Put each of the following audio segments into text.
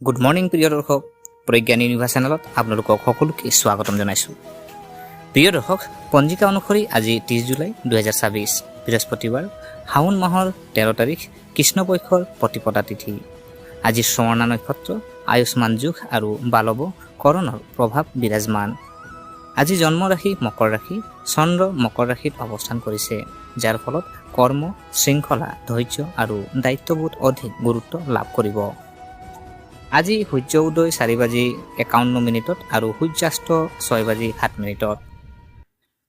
Good morning প্ৰিয় দৰ্শক, Pragyan universe চেনেলত আপোনালোকক সকলোকে স্বাগতম জনাইছোঁ। প্ৰিয় দৰ্শক, পঞ্জিকা অনুসৰি আজি 30 জুলাই 2024 বৃহস্পতিবাৰ, শাওণ মাহৰ 13 তাৰিখ, কৃষ্ণপক্ষৰ প্ৰতিপদা তিথি। আজি স্বৰ্ণা নক্ষত্ৰ, আয়ুষ্মান যুগ আৰু বালৱ কৰণৰ প্ৰভাৱ বিৰাজমান। আজি জন্ম ৰাশি মকৰ ৰাশি, চন্দ্ৰ মকৰ ৰাশিত অৱস্থান কৰিছে, যাৰ ফলত কৰ্ম, শৃংখলা, ধৈৰ্য আৰু দায়িত্ববোধ অধিক গুৰুত্ব লাভ কৰিব। আজি সূৰ্য উদয় 4:51 আৰু সূৰ্যাস্ত 6:07।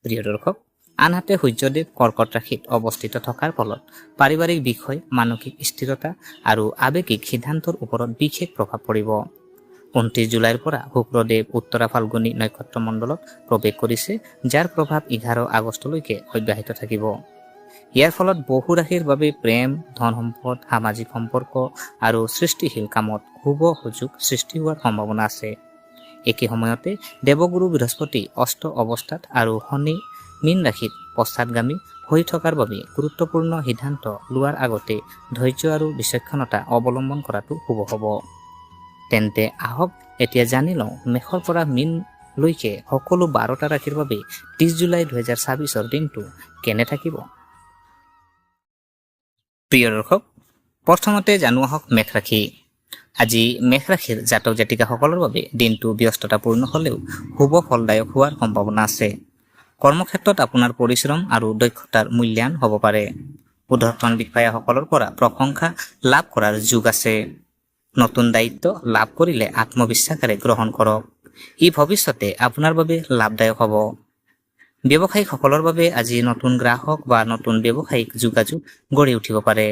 প্ৰিয় দৰ্শক, আনহাতে সূৰ্যদেৱ কৰ্কট ৰাশিত অৱস্থিত থকাৰ ফলত পাৰিবাৰিক বিষয়, মানসিক স্থিৰতা আৰু আৱেগিক সিদ্ধান্তৰ ওপৰত বিশেষ প্ৰভাৱ পৰিব। 29 জুলাইৰ পৰা শুক্ৰদেৱ উত্তৰা ফাল্গুনী নক্ষত্ৰমণ্ডলত প্ৰৱেশ কৰিছে, যাৰ প্ৰভাৱ 11 আগষ্টলৈকে অব্যাহত থাকিব। ইয়াৰ ফলত বহু ৰাশিৰ বাবে প্ৰেম, ধন সম্পদ, সামাজিক সম্পৰ্ক আৰু সৃষ্টিশীল কামত শুভ সুযোগ সৃষ্টি হোৱাৰ সম্ভাৱনা আছে। একে সময়তে দেৱগুৰু বৃহস্পতি অষ্ট অৱস্থাত আৰু শনি মীন ৰাশিত পশ্চাদগামী হৈ থকাৰ বাবে গুৰুত্বপূৰ্ণ সিদ্ধান্ত লোৱাৰ আগতে ধৈৰ্য আৰু বিচক্ষণতা অৱলম্বন কৰাটো শুভ হ'ব। তেন্তে আহক এতিয়া জানি লওঁ মেষৰ পৰা মীনলৈকে সকলো 12টা ৰাশিৰ বাবে 30 জুলাই 2024 দিনটো কেনে থাকিব। প্ৰিয় দৰ্শক, প্ৰথমতে জানো আহক মেষ ৰাশি। আজি মেষ ৰাশিৰ জাতক জাতিকাসকলৰ বাবে দিনটো ব্যস্ততাপূৰ্ণ হ'লেও শুভ ফলদায়ক হোৱাৰ সম্ভাৱনা আছে। কৰ্মক্ষেত্ৰত আপোনাৰ পৰিশ্ৰম আৰু দক্ষতাৰ মূল্যায়ন হ'ব পাৰে। ঊৰ্ধ্বতন বিষয়াসকলৰ পৰা প্ৰশংসা লাভ কৰাৰ যোগ আছে। নতুন দায়িত্ব লাভ কৰিলে আত্মবিশ্বাসেৰে গ্ৰহণ কৰক, ই ভৱিষ্যতে আপোনাৰ বাবে লাভদায়ক হ'ব। ব্যৱসায়িকসকলৰ বাবে আজি নতুন গ্ৰাহক বা নতুন ব্যৱসায়িক যোগাযোগ গঢ়ি উঠিব পাৰে,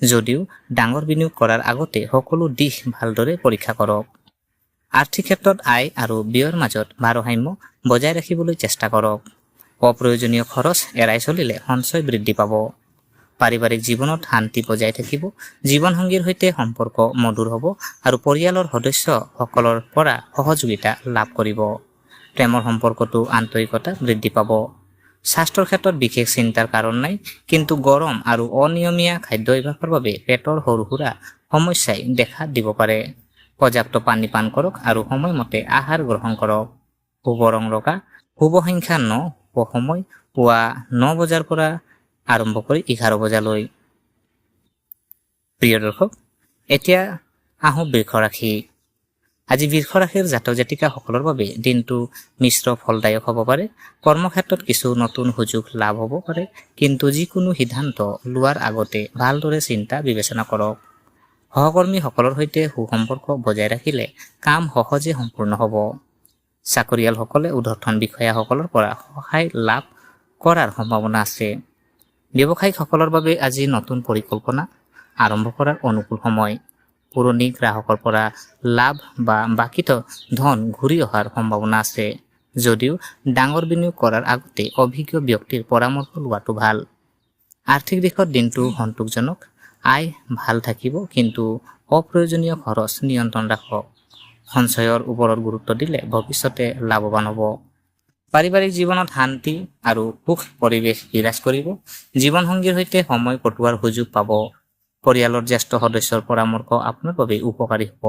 যদিও ডাঙৰ বিনিয়োগ কৰাৰ আগতে সকলো দিশ ভালদৰে পৰীক্ষা কৰক। আৰ্থিক ক্ষেত্ৰত আয় আৰু ব্যয়ৰ মাজত ভাৰসাম্য বজাই ৰাখিবলৈ চেষ্টা কৰক। অপ্ৰয়োজনীয় খৰচ এৰাই চলিলে সঞ্চয় বৃদ্ধি পাব। পাৰিবাৰিক জীৱনত শান্তি বজাই থাকিব, জীৱনসংগীৰ সৈতে সম্পৰ্ক মধুৰ হ'ব আৰু পৰিয়ালৰ সদস্যসকলৰ পৰা সহযোগিতা লাভ কৰিব। প্ৰেমৰ সম্পৰ্কতো আন্তৰিকতা বৃদ্ধি পাব। স্বাস্থ্যৰ ক্ষেত্ৰত বিশেষ চিন্তাৰ কাৰণ নাই, কিন্তু গৰম আৰু অনিয়মীয়া খাদ্য অভ্যাসৰ বাবে পেটৰ সৰু সুৰা সমস্যাই দেখা দিব পাৰে। পৰ্যাপ্ত পানী পান কৰক আৰু সময়মতে আহাৰ গ্ৰহণ কৰক। শুভ ৰং ৰঙা, শুভ সংখ্যা 9, শুভ সময় পুৱা 9 বজাৰ পৰা আৰম্ভ কৰি 11 বজালৈ। প্ৰিয় দৰ্শক, এতিয়া আহোঁ বৃষ ৰাশি। আজি বৃষ ৰাশিৰ জাতক জাতিকাসকলৰ বাবে দিনটো মিশ্ৰ ফলদায়ক হ'ব পাৰে। কৰ্মক্ষেত্ৰত কিছু নতুন সুযোগ লাভ হ'ব পাৰে, কিন্তু যিকোনো সিদ্ধান্ত লোৱাৰ আগতে ভালদৰে চিন্তা বিবেচনা কৰক। সহকৰ্মীসকলৰ সৈতে সুসম্পৰ্ক বজাই ৰাখিলে কাম সহজে সম্পূৰ্ণ হ'ব। চাকৰিয়ালসকলে ঊৰ্ধ্বতন বিষয়াসকলৰ পৰা সহায় লাভ কৰাৰ সম্ভাৱনা আছে। ব্যৱসায়িকসকলৰ বাবে আজি নতুন পৰিকল্পনা আৰম্ভ কৰাৰ অনুকূল সময়। পুৰণি গ্ৰাহকৰ পৰা লাভ বা বাকীত ধন ঘূৰি অহাৰ সম্ভাৱনা আছে, যদিও ডাঙৰ বিনিয়োগ কৰাৰ আগতে অভিজ্ঞ ব্যক্তিৰ পৰামৰ্শ লোৱাটো ভাল। আৰ্থিক দিশত দিনটো সন্তোষজনক, আয় ভাল থাকিব, কিন্তু অপ্ৰয়োজনীয় খৰচ নিয়ন্ত্ৰণ ৰাখক। সঞ্চয়ৰ ওপৰত গুৰুত্ব দিলে ভৱিষ্যতে লাভৱান হ'ব। পাৰিবাৰিক জীৱনত শান্তি আৰু সুখ পৰিৱেশ বিৰাজ কৰিব। জীৱনসংগীৰ সৈতে সময় কটোৱাৰ সুযোগ পাব। পৰিয়ালৰ জ্যেষ্ঠ সদস্যৰ পৰামৰ্শ আপোনাৰ বাবে উপকাৰী হ'ব।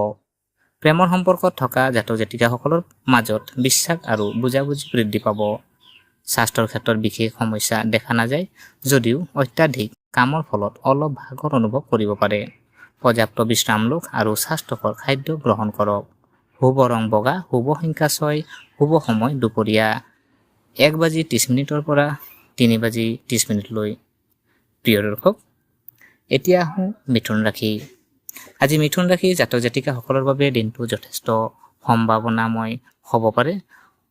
প্ৰেমৰ সম্পৰ্কত থকা জাতক জাতিকাসকলৰ মাজত বিশ্বাস আৰু বুজাবুজি বৃদ্ধি পাব। স্বাস্থ্যৰ ক্ষেত্ৰত বিশেষ সমস্যা দেখা নাযায়, যদিও অত্যাধিক কামৰ ফলত অলপ ভাগৰ অনুভৱ কৰিব পাৰে। পৰ্যাপ্ত বিশ্ৰাম লওক আৰু স্বাস্থ্যকৰ খাদ্য গ্ৰহণ কৰক। শুভ ৰং বগা, শুভ সংখ্যা 6, শুভ সময় দুপৰীয়া 1:30 পৰা 3:30লৈ। প্ৰিয় দৰ্শক, এতিয়া আহোঁ মিথুন ৰাশি। আজি মিথুন ৰাশি জাতক জাতিকাসকলৰ বাবে দিনটো যথেষ্ট সম্ভাৱনাময় হ'ব পাৰে।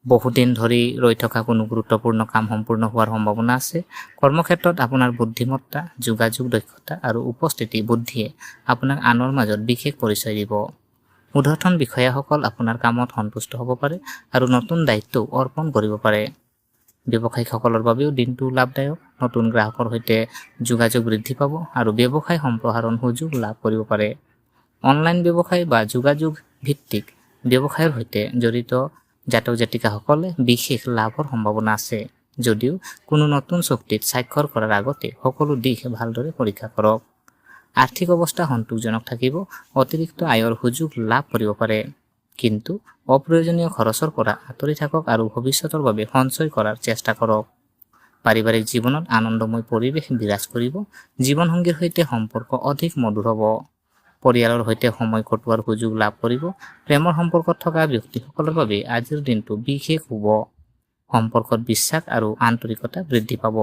বহুদিন ধৰি ৰৈ থকা কোনো গুৰুত্বপূৰ্ণ কাম সম্পূৰ্ণ হোৱাৰ সম্ভাৱনা আছে। কৰ্মক্ষেত্ৰত আপোনাৰ বুদ্ধিমত্তা, যোগাযোগ দক্ষতা আৰু উপস্থিতি বুদ্ধিয়ে আপোনাক আনৰ মাজত বিশেষ পৰিচয় দিব। ঊৰ্ধ্বতন বিষয়াসকল আপোনাৰ কামত সন্তুষ্ট হ'ব পাৰে আৰু নতুন দায়িত্বও অৰ্পণ কৰিব পাৰে। ব্যৱসায়িকসকলৰ বাবেও দিনটো লাভদায়ক। নতুন গ্ৰাহকৰ সৈতে যোগাযোগ বৃদ্ধি পাব আৰু ব্যৱসায় সম্প্ৰসাৰণ সুযোগ লাভ কৰিব পাৰে। অনলাইন ব্যৱসায় বা যোগাযোগ ভিত্তিক ব্যৱসায়ৰ সৈতে জড়িত জাতক জাতিকাসকলে বিশেষ লাভৰ সম্ভাৱনা আছে, যদিও কোনো নতুন চুক্তিত স্বাক্ষৰ কৰাৰ আগতে সকলো দিশ ভালদৰে পৰীক্ষা কৰক। আৰ্থিক অৱস্থা সন্তোষজনক থাকিব, অতিৰিক্ত আয়ৰ সুযোগ লাভ কৰিব পাৰে। কিন্তু অপ্ৰয়োজনীয় খৰচৰ পৰা আঁতৰি থাকক আৰু ভৱিষ্যতৰ বাবে সঞ্চয় কৰাৰ চেষ্টা কৰক। পাৰিবাৰিক জীৱনত আনন্দময় পৰিৱেশ বিৰাজ কৰিব, জীৱনসংগীৰ সৈতে সম্পৰ্ক অধিক মধুৰ হ'ব। পৰিয়ালৰ সৈতে সময় কটোৱাৰ সুযোগ লাভ কৰিব। প্ৰেমৰ সম্পৰ্কত থকা ব্যক্তিসকলৰ বাবে আজিৰ দিনটো বিশেষ শুভ। সম্পৰ্কত বিশ্বাস আৰু আন্তৰিকতা বৃদ্ধি পাব।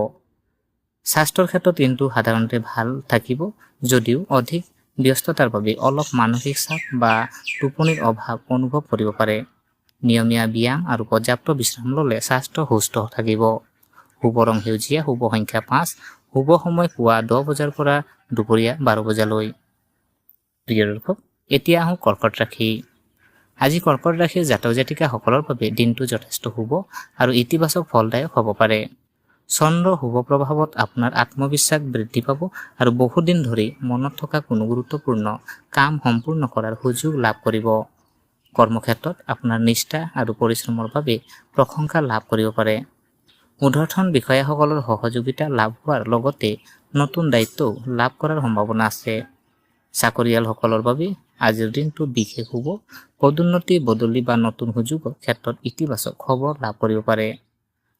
স্বাস্থ্যৰ ক্ষেত্ৰত দিনটো সাধাৰণতে ভাল থাকিব, যদিও অধিক ব্যস্ততাৰ বাবে অলপ মানসিক চাপ বা টোপনিৰ অভাৱ অনুভৱ কৰিব পাৰে। নিয়মীয়া ব্যায়াম আৰু পৰ্যাপ্ত বিশ্ৰাম ল'লে স্বাস্থ্য সুস্থ থাকিব। শুভ ৰং সেউজীয়া, শুভ সংখ্যা 5, শুভ সময় পুৱা 10 বজাৰ পৰা দুপৰীয়া 12 বজালৈ। প্ৰিয় দৰ্শক, এতিয়া আহোঁ কৰ্কট ৰাশি। আজি কৰ্কট ৰাশিৰ জাতক জাতিকাসকলৰ বাবে দিনটো যথেষ্ট শুভ আৰু ইতিবাচক ফলদায়ক হ'ব পাৰে। চন্দ্ৰ শুভ প্ৰভাৱত আপোনাৰ আত্মবিশ্বাস বৃদ্ধি পাব আৰু বহুদিন ধৰি মনত থকা কোনো গুৰুত্বপূৰ্ণ কাম সম্পূৰ্ণ কৰাৰ সুযোগ লাভ কৰিব। কৰ্মক্ষেত্ৰত আপোনাৰ নিষ্ঠা আৰু পৰিশ্ৰমৰ বাবে প্ৰশংসা লাভ কৰিব পাৰে। ঊৰ্ধ্বতন বিষয়াসকলৰ সহযোগিতা লাভ হোৱাৰ লগতে নতুন দায়িত্বও লাভ কৰাৰ সম্ভাৱনা আছে। চাকৰিয়ালসকলৰ বাবে আজিৰ দিনটো বিশেষ শুভ। পদোন্নতি, বদলি বা নতুন সুযোগৰ ক্ষেত্ৰত ইতিবাচক খবৰ লাভ কৰিব পাৰে।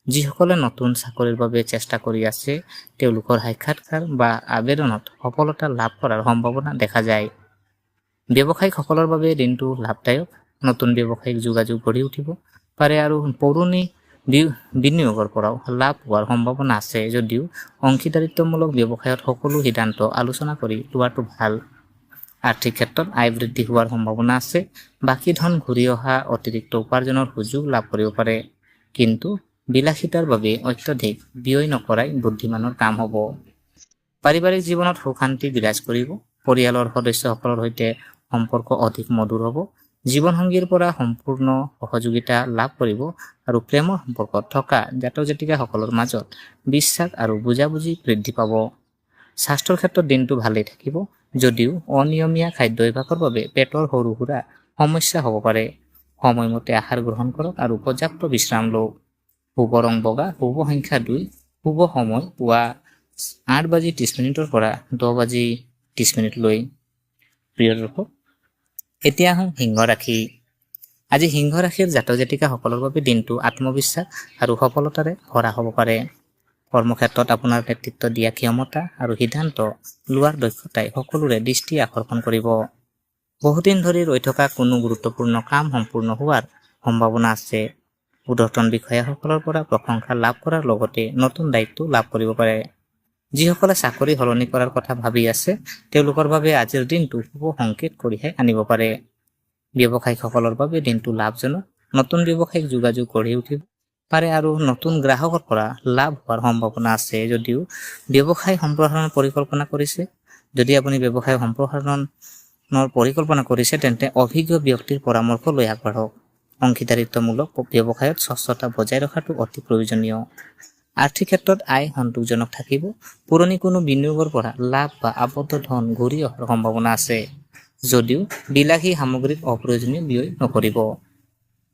যিসকলে নতুন চাকৰিৰ বাবে চেষ্টা কৰি আছে, তেওঁলোকৰ সাক্ষাৎকাৰ বা আবেদনত সফলতা লাভ কৰাৰ সম্ভাৱনা দেখা যায়। ব্যৱসায়িকসকলৰ বাবে দিনটো লাভদায়ক। নতুন ব্যৱসায়িক যোগাযোগ গঢ়ি উঠিব পাৰে আৰু পুৰণি বিনিয়োগৰ পৰাও লাভ হোৱাৰ সম্ভাৱনা আছে, যদিও অংশীদাৰিত্বমূলক ব্যৱসায়ত সকলো সিদ্ধান্ত আলোচনা কৰি লোৱাটো ভাল। আৰ্থিক ক্ষেত্ৰত আয় বৃদ্ধি হোৱাৰ সম্ভাৱনা আছে। বাকী ধন ঘূৰি অহা অতিৰিক্ত উপাৰ্জনৰ সুযোগ লাভ কৰিব পাৰে। কিন্তু বিলাসিতাৰ বাবে অত্যধিক ব্যয় নকৰাই বুদ্ধিমানৰ কাম হ'ব। পাৰিবাৰিক জীৱনত সুখ শান্তি বিৰাজ কৰিব। পৰিয়ালৰ সদস্যসকলৰ সৈতে সম্পৰ্ক অধিক মধুৰ হ'ব। জীৱনসংগীৰ পৰা সম্পূৰ্ণ সহযোগিতা লাভ কৰিব আৰু প্ৰেমৰ সম্পৰ্কত থকা জাতক জাতিকাসকলৰ মাজত বিশ্বাস আৰু বুজাবুজি বৃদ্ধি পাব। স্বাস্থ্যৰ ক্ষেত্ৰত দিনটো ভালেই থাকিব, যদিও অনিয়মীয়া খাদ্যাভ্যাসৰ বাবে পেটৰ সৰু সুৰা সমস্যা হ'ব পাৰে। সময়মতে আহাৰ গ্ৰহণ কৰক আৰু পৰ্যাপ্ত বিশ্ৰাম লওক। শুভ ৰং বগা, শুভ সংখ্যা 2, শুভ সময় পুৱা 8:30 পৰা 10:30 লৈ। প্ৰিয় দৰ্শক, এতিয়া আহোঁ সিংহ ৰাশি। আজি সিংহ ৰাশিৰ জাতক জাতিকাসকলৰ বাবে দিনটো আত্মবিশ্বাস আৰু সফলতাৰে ভৰা হ'ব পাৰে। কৰ্মক্ষেত্ৰত আপোনাৰ নেতৃত্ব দিয়া ক্ষমতা আৰু সিদ্ধান্ত লোৱাৰ দক্ষতাই সকলোৰে দৃষ্টি আকৰ্ষণ কৰিব। বহুদিন ধৰি ৰৈ থকা কোনো গুৰুত্বপূৰ্ণ কাম সম্পূৰ্ণ হোৱাৰ সম্ভাৱনা আছে। ঊৰ্ধ্বতন বিষয়াসকলৰ পৰা প্ৰশংসা লাভ কৰাৰ লগতে নতুন দায়িত্ব লাভ কৰিব পাৰে। যিসকলে চাকৰি সলনি কৰাৰ কথা ভাবি আছে, তেওঁলোকৰ বাবে আজিৰ দিনটো শুভ সংকেত কঢ়িয়াই আনিব পাৰে। ব্যৱসায়িকসকলৰ বাবে দিনটো লাভজনক। নতুন ব্যৱসায়িক যোগাযোগ গঢ়ি উঠিব পাৰে আৰু নতুন গ্ৰাহকৰ পৰা লাভ হোৱাৰ সম্ভাৱনা আছে। যদিও ব্যৱসায় সম্প্ৰসাৰণৰ পৰিকল্পনা কৰিছে, যদি আপুনি ব্যৱসায় সম্প্ৰসাৰণৰ পৰিকল্পনা কৰিছে, তেন্তে অভিজ্ঞ ব্যক্তিৰ পৰামৰ্শ লৈ আগবাঢ়ক। অংশীদাৰিত্বমূলক ব্যৱসায়ত স্বচ্ছতা বজাই ৰখাটো অতি প্ৰয়োজনীয়। আৰ্থিক ক্ষেত্ৰত আয় সন্তোষজনক থাকিব। পুৰণি কোনো বিনিয়োগৰ পৰা লাভ বা আবদ্ধ ধন ঘূৰি অহাৰ সম্ভাৱনা আছে, যদিও বিলাসী সামগ্ৰীত অপ্ৰয়োজনীয় ব্যয় নকৰিব।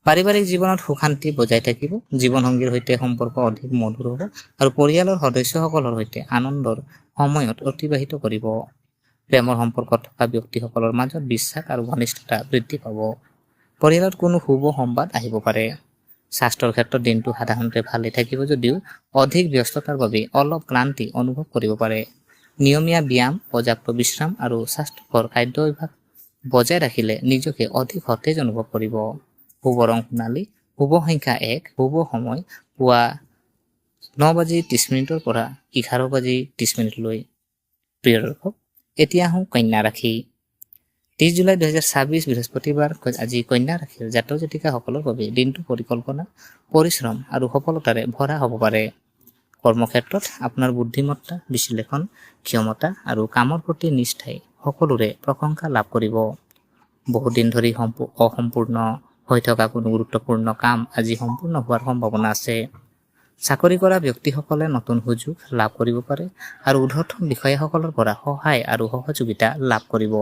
পাৰিবাৰিক জীৱনত সুখ শান্তি বজাই থাকিব। জীৱনসংগীৰ সৈতে সম্পৰ্ক অধিক মধুৰ হ'ব আৰু পৰিয়ালৰ সদস্যসকলৰ সৈতে আনন্দৰ সময়ত অতিবাহিত কৰিব। প্ৰেমৰ সম্পৰ্কত থকা ব্যক্তিসকলৰ মাজত বিশ্বাস আৰু ঘনিষ্ঠতা বৃদ্ধি পাব। পৰিয়ালত কোনো শুভ সংবাদ আহিব পাৰে। স্বাস্থ্যৰ ক্ষেত্ৰত দিনটো সাধাৰণতে ভালেই থাকিব, যদিও অধিক ব্যস্ততাৰ বাবে অলপ ক্লান্তি অনুভৱ কৰিব পাৰে। নিয়মীয়া ব্যায়াম, পৰ্যাপ্ত বিশ্ৰাম আৰু স্বাস্থ্যকৰ খাদ্যাভ্যাস বজাই ৰাখিলে নিজকে অধিক সতেজ অনুভৱ কৰিব। শুভ ৰং সোণালী, শুভ সংখ্যা 1, শুভ সময় পুৱা 9:30 পৰা 11:30 লৈ। প্ৰিয় দৰ্শক, এতিয়া আহোঁ কন্যা ৰাশি। 30 জুলাই 2026 বৃহস্পতিবাৰ আজি কন্যা ৰাশিৰ জাতক জাতিকাসকলৰ বাবে দিনটো পৰিকল্পনা, পৰিশ্ৰম আৰু সফলতাৰে ভৰা হ'ব পাৰে। কৰ্মক্ষেত্ৰত আপোনাৰ বুদ্ধিমত্তা, বিশ্লেষণ ক্ষমতা আৰু কামৰ প্ৰতি নিষ্ঠাই সকলোৰে প্ৰশংসা লাভ কৰিব। বহুদিন ধৰি অসম্পূৰ্ণ হৈ থকা কোনো গুৰুত্বপূৰ্ণ কাম আজি সম্পূৰ্ণ হোৱাৰ সম্ভাৱনা আছে। চাকৰি কৰা ব্যক্তিসকলে নতুন সুযোগ লাভ কৰিব পাৰে আৰু ঊৰ্ধ্বতন বিষয়াসকলৰ পৰা সহায় আৰু সহযোগিতা লাভ কৰিব।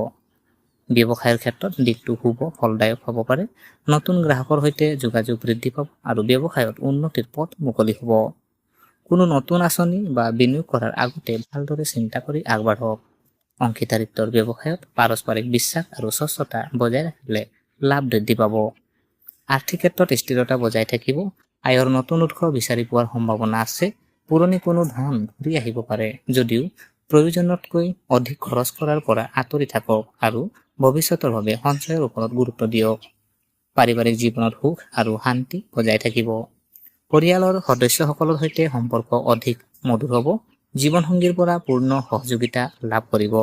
ব্যৱসায়ৰ ক্ষেত্ৰত দিনটো শুভ ফলদায়ক হ'ব পাৰে। নতুন গ্ৰাহকৰ সৈতে যোগাযোগ বৃদ্ধি পাব আৰু ব্যৱসায়ত উন্নতিৰ পথ মুকলি হ'ব। কোনো নতুন আঁচনি বা বিনিয়োগ কৰাৰ আগতে ভালদৰে চিন্তা কৰি আগবাঢ়ক। অংশীদাৰিত্বৰ ব্যৱসায়ত পাৰস্পৰিক বিশ্বাস আৰু স্বচ্ছতা বজাই ৰাখিলে লাভ বৃদ্ধি পাব। আৰ্থিক ক্ষেত্ৰত স্থিৰতা বজাই থাকিব। আয়ৰ নতুন উৎস বিচাৰি পোৱাৰ সম্ভাৱনা আছে। পুৰণি কোনো ধন ঘূৰি আহিব পাৰে যদিও প্ৰয়োজনতকৈ অধিক খৰচ কৰাৰ পৰা আঁতৰি থাকক আৰু ভৱিষ্যতৰ বাবে সঞ্চয়ৰ ওপৰত গুৰুত্ব দিয়ক। পাৰিবাৰিক জীৱনত সুখ আৰু শান্তি বজাই থাকিব। পৰিয়ালৰ সদস্যসকলৰ সৈতে সম্পৰ্ক অধিক মধুৰ হ'ব। জীৱনসংগীৰ পৰা পূৰ্ণ সহযোগিতা লাভ কৰিব।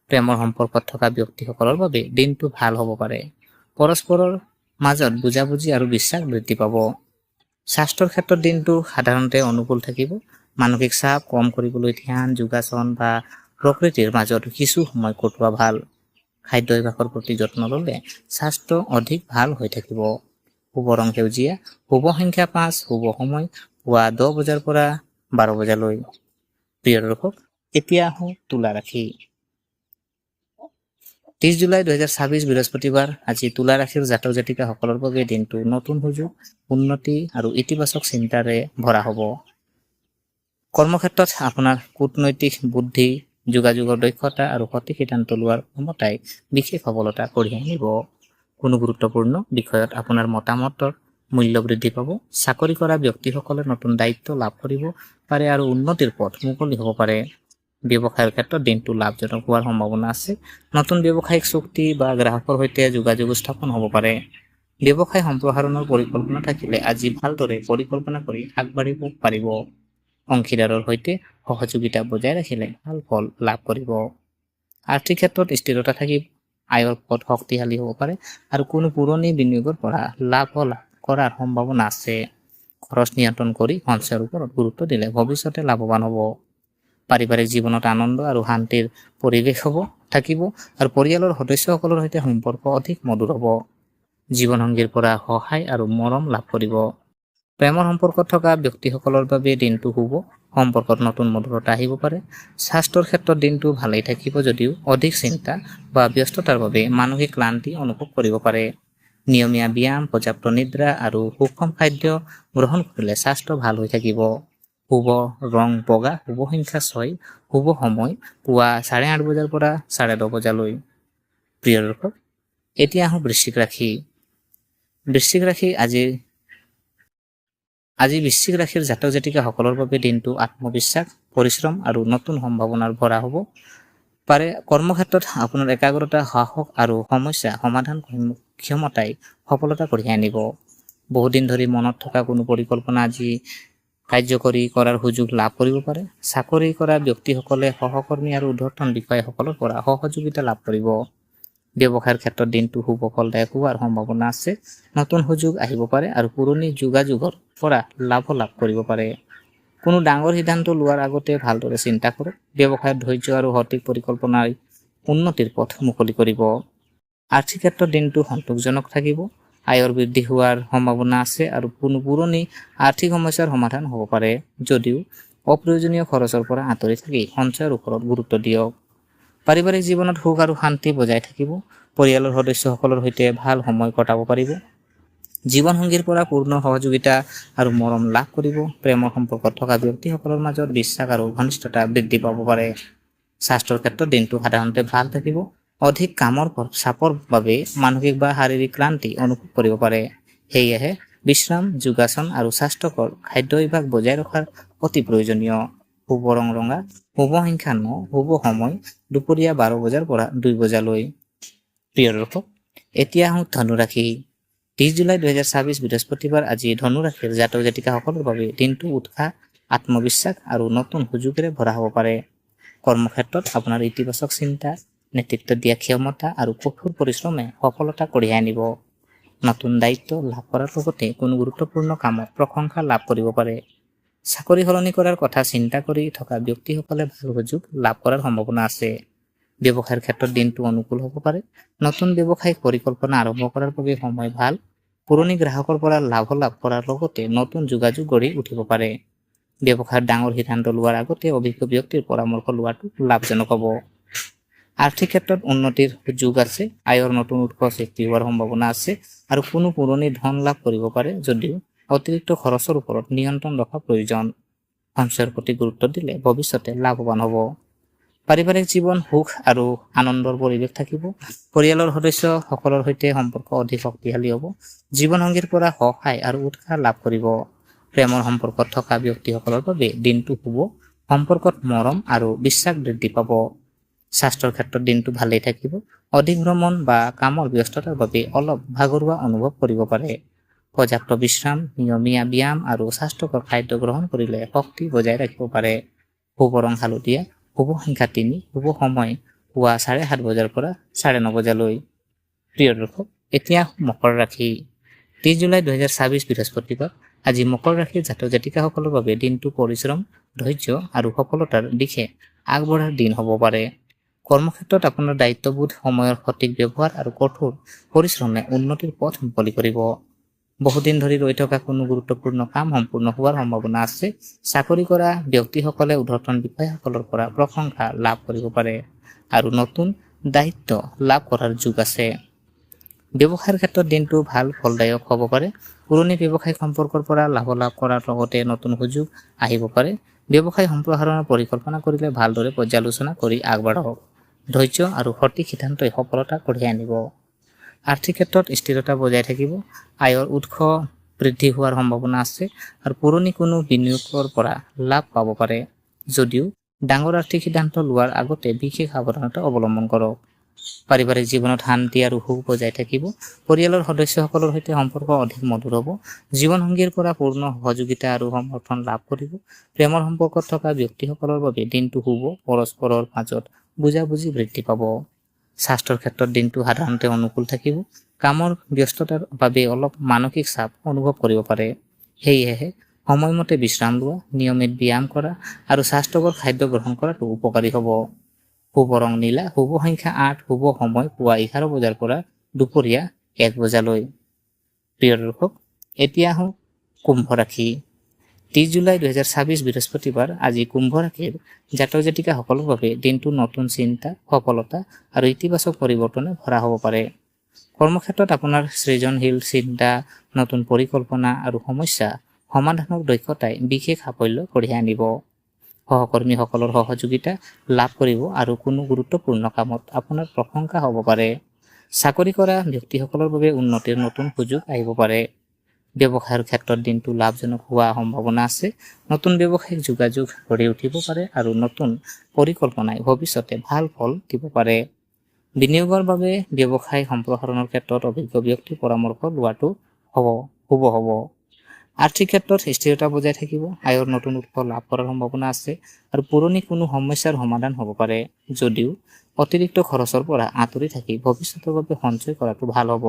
প্ৰেমৰ সম্পৰ্কত থকা ব্যক্তিসকলৰ বাবে দিনটো ভাল হ'ব পাৰে। পৰস্পৰৰ মাজত বুজাবুজি আৰু বিশ্বাস বৃদ্ধি পাব। স্বাস্থ্যৰ ক্ষেত্ৰত দিনটো সাধাৰণতে অনুকূল থাকিব। মানসিক চাপ কম কৰিবলৈ ধ্যান, যোগাসন বা প্ৰকৃতিৰ মাজত কিছু সময় কটোৱা ভাল। খাদ্য অভ্যাসৰ প্ৰতি যত্ন ল'লে স্বাস্থ্য অধিক ভাল হৈ থাকিব। শুভ ৰং সেউজীয়া, শুভ সংখ্যা 5, শুভ সময় পুৱা 10 বজাৰ পৰা 12 বজালৈ। প্ৰিয় দৰ্শক, এতিয়া আহোঁ তুলা ৰাশি। 30 জুলাই 2026 বৃহস্পতিবাৰ। আজি তুলা ৰাশিৰ জাতক জাতিকাসকলৰ বাবে দিনটো নতুন সুযোগ, উন্নতি আৰু ইতিবাচক চিন্তাৰে ভৰা হ'ব। কৰ্মক্ষেত্ৰত আপোনাৰ কূটনৈতিক বুদ্ধি, যোগাযোগৰ দক্ষতা আৰু সঠিক সিদ্ধান্ত লোৱাৰ ক্ষমতাই বিশেষ সফলতা কঢ়িয়াই আনিব। কোনো গুৰুত্বপূৰ্ণ বিষয়ত আপোনাৰ মতামতৰ মূল্য বৃদ্ধি পাব। চাকৰি কৰা ব্যক্তিসকলে নতুন দায়িত্ব লাভ কৰিব পাৰে আৰু উন্নতিৰ পথ মুকলি হ'ব পাৰে। ব্যৱসায়ৰ ক্ষেত্ৰত দিনটো লাভজনক হোৱাৰ সম্ভাৱনা আছে। নতুন ব্যৱসায়িক চুক্তি বা গ্ৰাহকৰ সৈতে যোগাযোগ স্থাপন হ'ব পাৰে। ব্যৱসায় সম্প্ৰসাৰণৰ পৰিকল্পনা থাকিলে আজি ভালদৰে পৰিকল্পনা কৰি আগবাঢ়িব পাৰিব। অংশীদাৰৰ সৈতে সহযোগিতা বজাই ৰাখিলে ভাল ফল লাভ কৰিব। আৰ্থিক ক্ষেত্ৰত স্থিৰতা থাকিব। আয়ৰ পথ শক্তিশালী হ'ব পাৰে আৰু কোনো পুৰণি বিনিয়োগৰ পৰা লাভ কৰাৰ সম্ভাৱনা আছে। খৰচ নিয়ন্ত্ৰণ কৰি সঞ্চয়ৰ ওপৰত গুৰুত্ব দিলে ভৱিষ্যতে লাভৱান হ'ব। পাৰিবাৰিক জীৱনত আনন্দ আৰু শান্তিৰ পৰিৱেশ থাকিব আৰু পৰিয়ালৰ সদস্যসকলৰ সৈতে সম্পৰ্ক অধিক মধুৰ হ'ব। জীৱনসংগীৰ পৰা সহায় আৰু মৰম লাভ কৰিব। প্ৰেমৰ সম্পৰ্কত থকা ব্যক্তিসকলৰ বাবে দিনটো শুভ। সম্পৰ্কত নতুন মধুৰতা আহিব পাৰে। স্বাস্থ্যৰ ক্ষেত্ৰত দিনটো ভালেই থাকিব যদিও অধিক চিন্তা বা ব্যস্ততাৰ বাবে মানসিক ক্লান্তি অনুভৱ কৰিব পাৰে। নিয়মীয়া ব্যায়াম, পৰ্যাপ্ত নিদ্ৰা আৰু সুষম খাদ্য গ্ৰহণ কৰিলে স্বাস্থ্য ভাল হৈ থাকিব। শুভ ৰং বগা, শুভ সংখ্যা 6, শুভ সময় পুৱা 8:30 বজাৰ পৰা 10:30 বজালৈ। প্ৰিয় দৰ্শক, এতিয়া আহোঁ বৃশ্চিক ৰাশি। বৃশ্চিক ৰাশি আজি বৃশ্চিক ৰাশিৰ জাতক জাতিকাসকলৰ বাবে দিনটো আত্মবিশ্বাস, পৰিশ্ৰম আৰু নতুন সম্ভাৱনাৰ ভৰা হ'ব পাৰে। কৰ্মক্ষেত্ৰত আপোনাৰ একাগ্ৰতা, সাহস আৰু সমস্যা সমাধান ক্ষমতাই সফলতা কঢ়িয়াই আনিব। বহুদিন ধৰি মনত থকা কোনো পৰিকল্পনা আজি কাৰ্যকৰী কৰাৰ সুযোগ লাভ কৰিব পাৰে। চাকৰি কৰা ব্যক্তিসকলে সহকৰ্মী আৰু ঊৰ্ধ্বতন বিষয়াসকলৰ পৰা সহযোগিতা লাভ কৰিব। ব্যৱসায়ৰ ক্ষেত্ৰত দিনটো শুভ ফলদায়ক হোৱাৰ সম্ভাৱনা আছে। নতুন সুযোগ আহিব পাৰে আৰু পুৰণি যোগাযোগৰ পৰা লাভ কৰিব পাৰে। কোনো ডাঙৰ সিদ্ধান্ত লোৱাৰ আগতে ভালদৰে চিন্তা কৰক। ব্যৱসায়ত ধৈৰ্য আৰু সঠিক পৰিকল্পনাই উন্নতিৰ পথ মুকলি কৰিব। আৰ্থিক ক্ষেত্ৰত দিনটো সন্তোষজনক থাকিব। আয়ৰ বৃদ্ধি হোৱাৰ সম্ভাৱনা আছে আৰু কোনো পুৰণি আৰ্থিক সমস্যাৰ সমাধান হ'ব পাৰে। যদিও অপ্ৰয়োজনীয় খৰচৰ পৰা আঁতৰি থাকি সঞ্চয়ৰ ওপৰত গুৰুত্ব দিয়ক। পাৰিবাৰিক জীৱনত সুখ আৰু শান্তি বজাই থাকিব। পৰিয়ালৰ সদস্যসকলৰ সৈতে ভাল সময় কটাব পাৰিব। জীৱনসংগীৰ পৰা পূৰ্ণ সহযোগিতা আৰু মৰম লাভ কৰিব। প্ৰেমৰ সম্পৰ্কত থকা ব্যক্তিসকলৰ মাজত বিশ্বাস আৰু ঘনিষ্ঠতা বৃদ্ধি পাব পাৰে। স্বাস্থ্যৰ ক্ষেত্ৰত দিনটো সাধাৰণতে ভাল থাকিব। অধিক কামৰ চাপৰ বাবে মানসিক বা শাৰীৰিক ক্লান্তি অনুভৱ কৰিব পাৰে। সেয়েহে বিশ্ৰাম, যোগাসন আৰু স্বাস্থ্যকৰ খাদ্য অভ্যাস বজাই ৰখাৰ অতি প্ৰয়োজনীয়। শুভ ৰং ৰঙা, শুভ সংখ্যা 9, শুভ সময় দুপৰীয়া 12 বজাৰ পৰা 2 বজালৈ। প্ৰিয় দৰ্শক, এতিয়া আহোঁ ধনু ৰাশি। 30 জুলাই 2026 বৃহস্পতিবাৰ। আজি ধনু ৰাশিৰ জাতক জাতিকাসকলৰ বাবে দিনটো উৎসাহ, আত্মবিশ্বাস আৰু নতুন সুযোগেৰে ভৰা হ'ব পাৰে। কৰ্মক্ষেত্ৰত আপোনাৰ ইতিবাচক চিন্তা, নেতৃত্ব দিয়া ক্ষমতা আৰু কঠোৰ পৰিশ্ৰমে সফলতা কঢ়িয়াই আনিব। নতুন দায়িত্ব লাভ কৰাৰ লগতে কোনো গুৰুত্বপূৰ্ণ কামত প্ৰশংসা লাভ কৰিব পাৰে। চাকৰি সলনি কৰাৰ কথা চিন্তা কৰি থকা ব্যক্তিসকলে ভাল সুযোগ লাভ কৰাৰ সম্ভাৱনা আছে। ব্যৱসায়ৰ ক্ষেত্ৰত দিনটো অনুকূল হ'ব পাৰে। নতুন ব্যৱসায়িক পৰিকল্পনা আৰম্ভ কৰাৰ বাবে সময় ভাল। পুৰণি গ্ৰাহকৰ পৰা লাভ কৰাৰ লগতে নতুন যোগাযোগ গঢ়ি উঠিব পাৰে। ব্যৱসায়ত ডাঙৰ সিদ্ধান্ত লোৱাৰ আগতে অভিজ্ঞ ব্যক্তিৰ পৰামৰ্শ লোৱাটো লাভজনক হ'ব। আৰ্থিক ক্ষেত্ৰত উন্নতিৰ সুযোগ আছে। আয়ৰ নতুন উৎস সৃষ্টি হোৱাৰ সম্ভাৱনা আছে আৰু কোনো পুৰণি ধন লাভ কৰিব পাৰে যদিও অতিৰিক্ত খৰচৰ ওপৰত নিয়ন্ত্ৰণ ৰখা প্ৰয়োজন। সঞ্চয়ৰ প্ৰতি গুৰুত্ব দিলে ভৱিষ্যতে লাভৱান হ'ব। পাৰিবাৰিক জীৱন সুখ আৰু আনন্দৰ পৰিৱেশ থাকিব। পৰিয়ালৰ সদস্যসকলৰ সৈতে সম্পৰ্ক অধিক শক্তিশালী হ'ব। জীৱনসংগীৰ পৰা সহায় আৰু উৎসাহ লাভ কৰিব। প্ৰেমৰ সম্পৰ্কত থকা ব্যক্তিসকলৰ বাবে দিনটো শুভ। সম্পৰ্কত মৰম আৰু বিশ্বাস বৃদ্ধি পাব। স্বাস্থ্যৰ ক্ষেত্ৰত দিনটো ভালেই থাকিব। অধিক ভ্ৰমণ বা কামৰ ব্যস্ততাৰ বাবে অলপ ভাগৰুৱা অনুভৱ কৰিব পাৰে। পৰ্যাপ্ত বিশ্ৰাম, নিয়মীয়া ব্যায়াম আৰু স্বাস্থ্যকৰ খাদ্য গ্ৰহণ কৰিলে শক্তি বজাই ৰাখিব পাৰে। শুভ ৰং হালধীয়া, শুভ সংখ্যা 3, শুভ সময় পুৱা 7:30 বজাৰ পৰা 9:30 বজালৈ। প্ৰিয় দৰ্শক, এতিয়া মকৰ ৰাশি। 30 জুলাই 2026 বৃহস্পতিবাৰ। আজি মকৰ ৰাশিৰ জাতক জাতিকাসকলৰ বাবে দিনটো পৰিশ্ৰম, ধৈৰ্য আৰু সফলতাৰ দিশে আগবঢ়াৰ দিন হ'ব পাৰে। কৰ্মক্ষেত্ৰত আপোনাৰ দায়িত্ববোধ, সময়ৰ সঠিক ব্যৱহাৰ আৰু কঠোৰ পৰিশ্ৰমে উন্নতিৰ পথ মুকলি কৰিব। বহুদিন ধৰি ৰৈ থকা কোনো গুৰুত্বপূৰ্ণ কাম সম্পূৰ্ণ হোৱাৰ সম্ভাৱনা আছে। চাকৰি কৰা ব্যক্তিসকলে ঊৰ্ধ্বতন বিষয়াসকলৰ পৰা প্ৰশংসা লাভ কৰিব পাৰে আৰু নতুন দায়িত্ব লাভ কৰাৰ যোগ আছে। ব্যৱসায়ৰ ক্ষেত্ৰত দিনটো ভাল ফলদায়ক হ'ব পাৰে। পুৰণি ব্যৱসায়িক সম্পৰ্কৰ পৰা লাভ কৰাৰ লগতে নতুন সুযোগ আহিব পাৰে। ব্যৱসায় সম্প্ৰসাৰণৰ পৰিকল্পনা কৰিলে ভালদৰে পৰ্যালোচনা কৰি আগবাঢ়ক। ধৈৰ্য আৰু সঠিক সিদ্ধান্তই সফলতা কঢ়িয়াই আনিব। আৰ্থিক ক্ষেত্ৰত স্থিৰতা বজাই থাকিব। আয়ৰ উৎস বৃদ্ধি হোৱাৰ সম্ভাৱনা আছে আৰু পুৰণি কোনো বিনিয়োগৰ পৰা লাভ পাব পাৰে। যদিও ডাঙৰ আৰ্থিক সিদ্ধান্ত লোৱাৰ আগতে বিশেষ সাৱধানতা অৱলম্বন কৰক। পাৰিবাৰিক জীৱনত শান্তি আৰু সুখ বজাই থাকিব। পৰিয়ালৰ সদস্যসকলৰ সৈতে সম্পৰ্ক অধিক মধুৰ হ'ব। জীৱনসংগীৰ পৰা পূৰ্ণ সহযোগিতা আৰু সমৰ্থন লাভ কৰিব। প্ৰেমৰ সম্পৰ্কত থকা ব্যক্তিসকলৰ বাবে দিনটো শুভ। পৰস্পৰৰ মাজত বুজাবুজি বৃদ্ধি পাব। স্বাস্থ্যৰ ক্ষেত্ৰত দিনটো সাধাৰণতে অনুকূল থাকিব। কামৰ ব্যস্ততাৰ বাবে অলপ মানসিক চাপ অনুভৱ কৰিব পাৰে। সেয়েহে সময়মতে বিশ্ৰাম লোৱা, নিয়মিত ব্যায়াম কৰা আৰু স্বাস্থ্যকৰ খাদ্য গ্ৰহণ কৰাটো উপকাৰী হ'ব। শুভ ৰং নীলা, শুভ সংখ্যা 8, শুভ সময় পুৱা 11 বজাৰ পৰা দুপৰীয়া 1 বজালৈ। প্ৰিয় দৰ্শক, এতিয়া আহোঁ কুম্ভ ৰাশি। 30 জুলাই 2026 বৃহস্পতিবাৰ। আজি কুম্ভ ৰাশিৰ জাতক জাতিকাসকলৰ বাবে দিনটো নতুন চিন্তা, সফলতা আৰু ইতিবাচক পৰিৱৰ্তনে ভৰা হ'ব পাৰে। কৰ্মক্ষেত্ৰত আপোনাৰ সৃজনশীল চিন্তা, নতুন পৰিকল্পনা আৰু সমস্যা সমাধানৰ দক্ষতাই বিশেষ সাফল্য কঢ়িয়াই আনিব। সহকৰ্মীসকলৰ সহযোগিতা লাভ কৰিব আৰু কোনো গুৰুত্বপূৰ্ণ কামত আপোনাৰ প্ৰশংসা হ'ব পাৰে। চাকৰি কৰা ব্যক্তিসকলৰ বাবে উন্নতিৰ নতুন সুযোগ আহিব পাৰে। ব্যৱসায়ৰ ক্ষেত্ৰত দিনটো লাভজনক হোৱাৰ সম্ভাৱনা আছে। নতুন ব্যৱসায়িক যোগাযোগ গঢ়ি উঠিব পাৰে আৰু নতুন পৰিকল্পনাই ভৱিষ্যতে ভাল ফল দিব পাৰে। বিনিয়োগৰ বাবে ব্যৱসায় সম্প্ৰসাৰণৰ ক্ষেত্ৰত অভিজ্ঞ ব্যক্তিৰ পৰামৰ্শ লোৱাটো শুভ হ'ব। আৰ্থিক ক্ষেত্ৰত স্থিৰতা বজাই থাকিব। আয়ৰ নতুন উৎস লাভ কৰাৰ সম্ভাৱনা আছে আৰু পুৰণি কোনো সমস্যাৰ সমাধান হ'ব পাৰে। যদিও অতিৰিক্ত খৰচৰ পৰা আঁতৰি থাকি ভৱিষ্যতৰ বাবে সঞ্চয় কৰাটো ভাল হ'ব।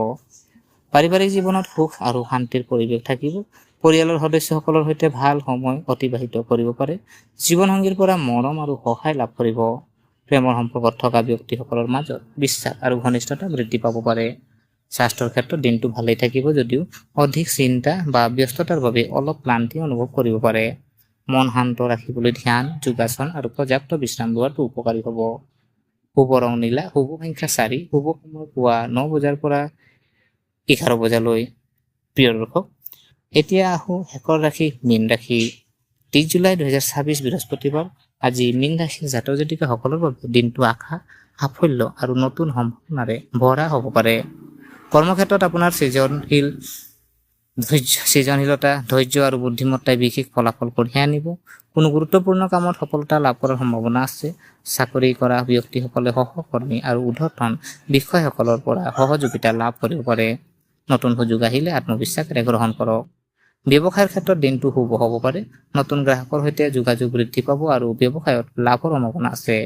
পাৰিবাৰিক জীৱনত সুখ আৰু শান্তিৰ পৰিৱেশ থাকিব। পৰিয়ালৰ সদস্যসকলৰ সৈতে ভাল সময় অতিবাহিত কৰিব পাৰে। জীৱনসংগীৰ পৰা মৰম আৰু সহায় লাভ কৰিব। প্ৰেমৰ সম্পৰ্কত থকা ব্যক্তিসকলৰ মাজত বিশ্বাস আৰু ঘনিষ্ঠতা বৃদ্ধি পাব পাৰে। স্বাস্থ্যৰ ক্ষেত্ৰত দিনটো ভালেই থাকিব যদিও অধিক চিন্তা বা ব্যস্ততাৰ বাবে অলপ ক্লান্তি অনুভৱ কৰিব পাৰে। মন শান্ত ৰাখিবলৈ ধ্যান, যোগাসন আৰু পৰ্যাপ্ত বিশ্ৰাম লোৱাটো উপকাৰী হ'ব। শুভ ৰং নীলা, শুভ সংখ্যা 4, শুভ সময় পুৱা 9 বজাৰ পৰা 11 বজালৈ। প্ৰিয় দৰ্শক, এতিয়া আহোঁ শেষৰ ৰাশি মীন ৰাশি। 30 জুলাই 2026 বৃহস্পতিবাৰ। আজি মীন ৰাশিৰ জাতক জাতিকাসকলৰ বাবে দিনটো আশা, সাফল্য আৰু নতুন সম্ভাৱনাৰে ভৰা হ'ব পাৰে। কৰ্মক্ষেত্ৰত আপোনাৰ সৃজনশীলতা, ধৈৰ্য আৰু বুদ্ধিমত্তাই বিশেষ ফলাফল কঢ়িয়াই আনিব। কোনো গুৰুত্বপূৰ্ণ কামত সফলতা লাভ কৰাৰ সম্ভাৱনা আছে। চাকৰি কৰা ব্যক্তিসকলে সহকৰ্মী আৰু ঊৰ্ধ্বতন বিষয়াসকলৰ পৰা সহযোগিতা লাভ কৰিব পাৰে। নতুন সুযোগ আহিলে আত্মবিশ্বাসেৰে গ্ৰহণ কৰক। ব্যৱসায়ৰ ক্ষেত্ৰত দিনটো শুভ হ'ব পাৰে। নতুন গ্ৰাহকৰ সৈতে যোগাযোগ বৃদ্ধি পাব আৰু ব্যৱসায়ত লাভৰ সম্ভাৱনা আছে।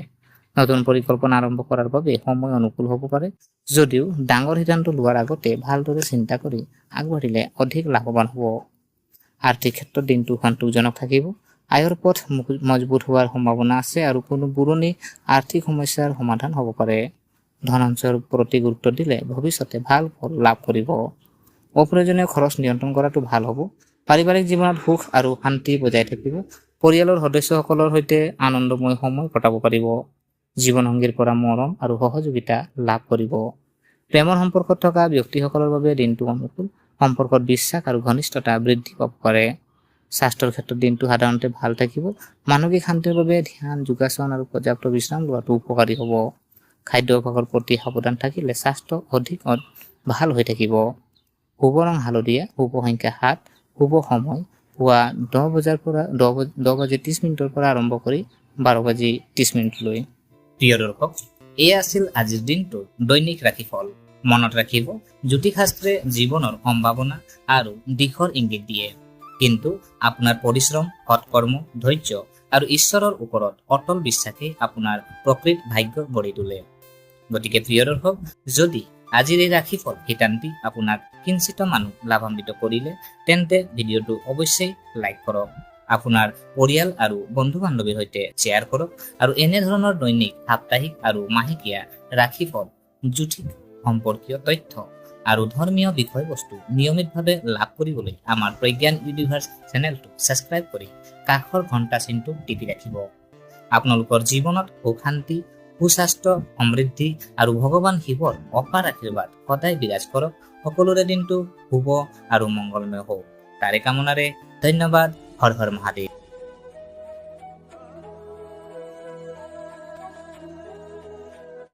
নতুন পৰিকল্পনা আৰম্ভ কৰাৰ বাবে সময় অনুকূল হ'ব পাৰে। যদিও ডাঙৰ সিদ্ধান্ত লোৱাৰ আগতে ভালদৰে চিন্তা কৰি আগবাঢ়িলে অধিক লাভৱান হ'ব। আৰ্থিক ক্ষেত্ৰত দিনটো সন্তোষজনক থাকিব। আয়ৰ পথ মজবুত হোৱাৰ সম্ভাৱনা আছে আৰু কোনো পুৰণি আৰ্থিক সমস্যাৰ সমাধান হ'ব পাৰে। ধন সঞ্চয়ৰ প্ৰতি গুৰুত্ব দিলে ভৱিষ্যতে ভাল ফল লাভ কৰিব। অপ্ৰয়োজনীয় খৰচ নিয়ন্ত্ৰণ কৰাটো ভাল হ'ব। পাৰিবাৰিক জীৱনত সুখ আৰু শান্তি বজাই থাকিব। পৰিয়ালৰ সদস্যসকলৰ সৈতে আনন্দময় সময় কটাব পাৰিব। জীৱনসংগীৰ পৰা মৰম আৰু সহযোগিতা লাভ কৰিব। প্ৰেমৰ সম্পৰ্কত থকা ব্যক্তিসকলৰ বাবে দিনটো অনুকূল। সম্পৰ্কত বিশ্বাস আৰু ঘনিষ্ঠতা বৃদ্ধি পাব পাৰে। স্বাস্থ্যৰ ক্ষেত্ৰত দিনটো সাধাৰণতে ভাল থাকিব। মানসিক শান্তিৰ বাবে ধ্যান, যোগাসন আৰু পৰ্যাপ্ত বিশ্ৰাম লোৱাটো উপকাৰী হ'ব। খাদ্য অভ্যাসৰ প্ৰতি সাৱধান থাকিলে স্বাস্থ্য অধিক ভাল হৈ থাকিব। শুভ ৰং হালধীয়া, শুভ সংখ্যা 7, শুভ সময় পুৱা 10 বাজি 30 মিনিটৰ পৰা আৰম্ভ কৰি 12 বাজি 30 মিনিটলৈ। প্ৰিয় দৰ্শক, এয়া আছিল আজিৰ দিনটোৰ দৈনিক ৰাশিফল। মনত ৰাখিব, জ্যোতিষশাস্ত্ৰে জীৱনৰ সম্ভাৱনা আৰু দিশৰ ইংগিত দিয়ে, কিন্তু আপোনাৰ পৰিশ্ৰম, সৎকৰ্ম, ধৈৰ্য আৰু ঈশ্বৰৰ ওপৰত অটল বিশ্বাসে আপোনাৰ প্ৰকৃত ভাগ্য গঢ়ি তোলে। গতিকে প্ৰিয় দৰ্শক, যদি আজিৰ এই ৰাশিফল শিতানটি আপোনাক কিঞ্চিত মানুহ লাভান্বিত কৰিলে তেন্তে ভিডিঅ'টো অৱশ্যেই লাইক কৰক, আপোনাৰ পৰিয়াল আৰু বন্ধু বান্ধৱীৰ সৈতে শ্বেয়াৰ কৰক আৰু এনেধৰণৰ দৈনিক, সাপ্তাহিক আৰু মাহেকীয়া ৰাশিফল, জ্যোতিষ সম্পৰ্কীয় তথ্য আৰু ধৰ্মীয় বিষয়বস্তু নিয়মিতভাৱে লাভ কৰিবলৈ আমাৰ প্ৰজ্ঞান ইউনিভাৰ্ছ চেনেলটো ছাবস্ক্ৰাইব কৰি কাষৰ ঘণ্টা চিনটো টিপি ৰাখিব। আপোনালোকৰ জীৱনত সুখ শান্তি, সুস্বাস্থ্য, সমৃদ্ধি আৰু ভগৱান শিৱৰ অপাৰ আশীৰ্বাদ সদায় বিৰাজ কৰক। সকলোৰে দিনটো শুভ আৰু মংগলময় হওক, তাৰে কামনাৰে ধন্যবাদ। হৰ হৰ মহাদেৱ।